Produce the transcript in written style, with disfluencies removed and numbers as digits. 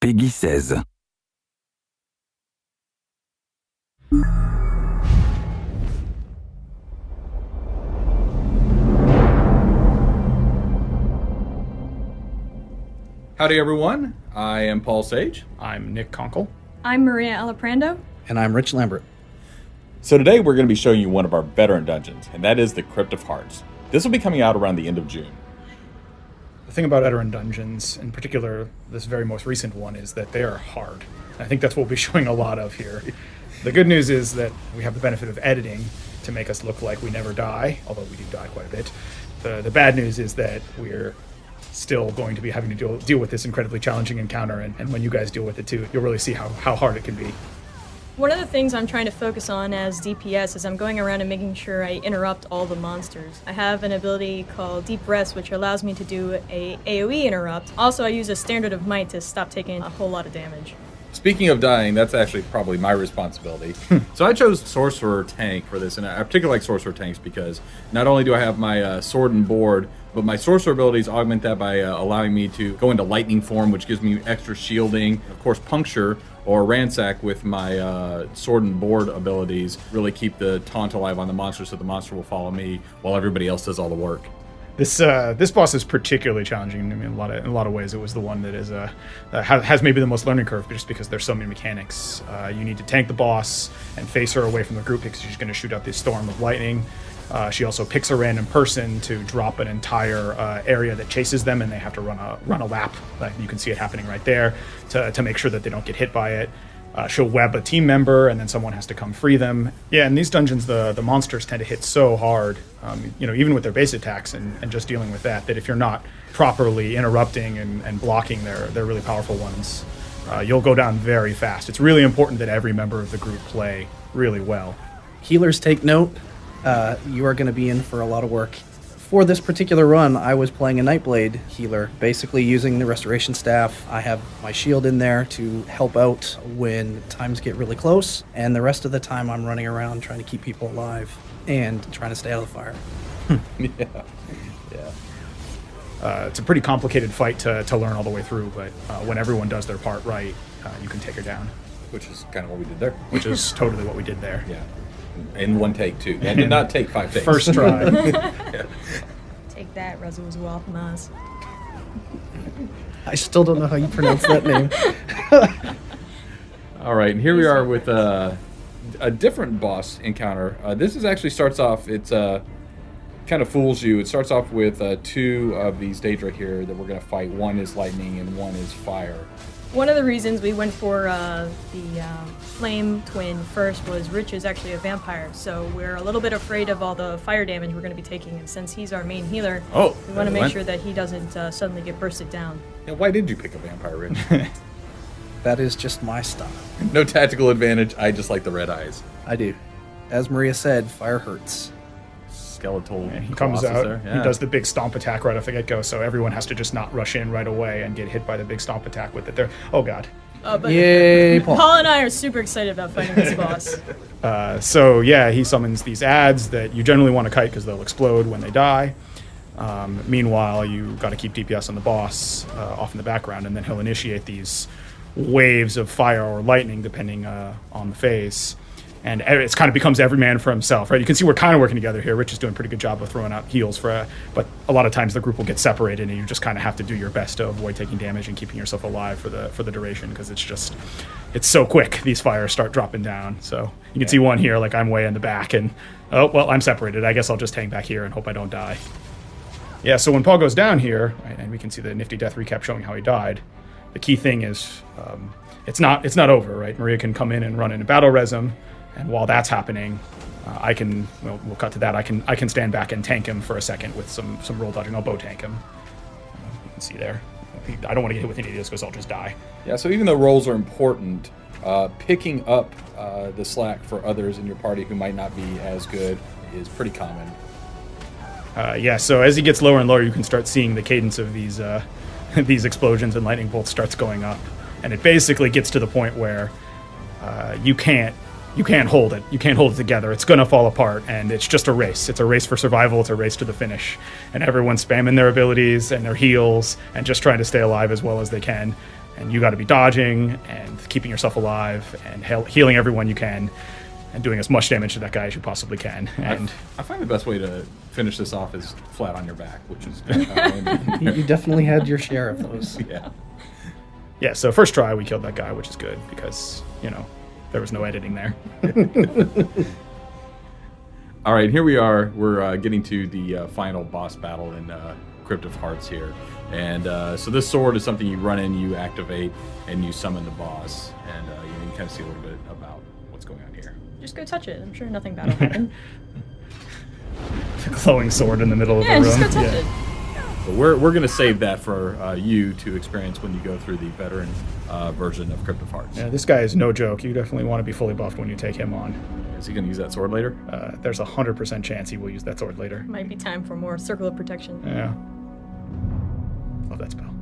Peggy 16. Howdy everyone, I am Paul Sage. I'm Nick Conkle. I'm Maria Alaprando. And I'm Rich Lambert. So today we're going to be showing you one of our veteran dungeons, and that is the Crypt of Hearts. This will be coming out around the end of June. The thing about veteran dungeons, in particular this very most recent one, is that they are hard. I think that's what we'll be showing a lot of here. The good news is that we have the benefit of editing to make us look like we never die, although we do die quite a bit. The bad news is that we're still going to be having to deal with this incredibly challenging encounter, and when you guys deal with it too, you'll really see how hard it can be. One of the things I'm trying to focus on as DPS is I'm going around and making sure I interrupt all the monsters. I have an ability called Deep Rest, which allows me to do a AoE interrupt. Also, I use a Standard of Might to stop taking a whole lot of damage. Speaking of dying, that's actually probably my responsibility. So I chose Sorcerer Tank for this, and I particularly like Sorcerer Tanks because not only do I have my sword and board, but my Sorcerer abilities augment that by allowing me to go into Lightning form, which gives me extra shielding. Of course, Puncture or Ransack with my sword and board abilities really keep the taunt alive on the monster, so the monster will follow me while everybody else does all the work. This boss is particularly challenging. I mean, in a lot of ways, it was the one that is has maybe the most learning curve, just because there's so many mechanics. You need to tank the boss and face her away from the group because she's going to shoot out this storm of lightning. She also picks a random person to drop an entire area that chases them, and they have to run a lap. You can see it happening right there to make sure that they don't get hit by it. She'll web a team member, and then someone has to come free them. Yeah, in these dungeons, the monsters tend to hit so hard, even with their base attacks and just dealing with that if you're not properly interrupting and blocking their really powerful ones, you'll go down very fast. It's really important that every member of the group play really well. Healers, take note. You are going to be in for a lot of work. For this particular run, I was playing a Nightblade healer, basically using the restoration staff. I have my shield in there to help out when times get really close, and the rest of the time I'm running around trying to keep people alive and trying to stay out of the fire. Yeah. It's a pretty complicated fight to learn all the way through, but when everyone does their part right, you can take her down. Which is kind of what we did there. Which is totally what we did there. Yeah. In one take, too. That did not take 5 takes. First try. Yeah. Take that, Razzles Maz. I still don't know how you pronounce that name. All right, and here we are with a different boss encounter. This is actually starts off, it's kind of fools you. It starts off with 2 of these Daedra here that we're going to fight. One is lightning and one is fire. One of the reasons we went for the Flame Twin first was Rich is actually a vampire, so we're a little bit afraid of all the fire damage we're going to be taking, and since he's our main healer, we want to make sure that he doesn't suddenly get bursted down. Yeah, why did you pick a vampire, Rich? That is just my style. No tactical advantage, I just like the red eyes. I do. As Maria said, fire hurts. Skeletal. And he comes out, there. Yeah. He does the big stomp attack right off the get-go, so everyone has to just not rush in right away and get hit by the big stomp attack with it there. Oh god. But Yay, Paul. Paul and I are super excited about fighting this boss. So yeah, he summons these ads that you generally want to kite because they'll explode when they die. Meanwhile, you got to keep DPS on the boss off in the background, and then he'll initiate these waves of fire or lightning depending on the phase. And it kind of becomes every man for himself, right? You can see we're kind of working together here. Rich is doing a pretty good job of throwing out heals but a lot of times the group will get separated, and you just kind of have to do your best to avoid taking damage and keeping yourself alive for the duration, because it's so quick. These fires start dropping down. So you can see one here, like I'm way in the back, and oh well, I'm separated. I guess I'll just hang back here and hope I don't die. Yeah. So when Paul goes down here, right, and we can see the nifty death recap showing how he died. The key thing is it's not over, right? Maria can come in and run into battle res him. And while that's happening, we'll cut to that. I can stand back and tank him for a second with some roll dodging. I'll bow tank him. You can see there. I don't want to get hit with any of this because I'll just die. Yeah, so even though rolls are important, picking up the slack for others in your party who might not be as good is pretty common. So as he gets lower and lower, you can start seeing the cadence of these these explosions and lightning bolts starts going up. And it basically gets to the point where you can't hold it. You can't hold it together. It's going to fall apart, and it's just a race. It's a race for survival. It's a race to the finish. And everyone's spamming their abilities and their heals and just trying to stay alive as well as they can. and you got to be dodging and keeping yourself alive and healing everyone you can and doing as much damage to that guy as you possibly can. And I find the best way to finish this off is flat on your back, which is good. You definitely had your share of those. Yeah. yeah, so first try we killed that guy, which is good because, you know, there was no editing there. All right, here we are. We're getting to the final boss battle in Crypt of Hearts here. And so this sword is something you run in, you activate, and you summon the boss. And you can kind of see a little bit about what's going on here. Just go touch it. I'm sure nothing bad will happen. The glowing sword in the middle Yeah, of the just room. go touch it. But we're going to save that for you to experience when you go through the veteran version of Crypt of Hearts. Yeah, this guy is no joke. You definitely want to be fully buffed when you take him on. Is he going to use that sword later? There's a 100% chance he will use that sword later. Might be time for more circle of protection. Yeah. Love that spell.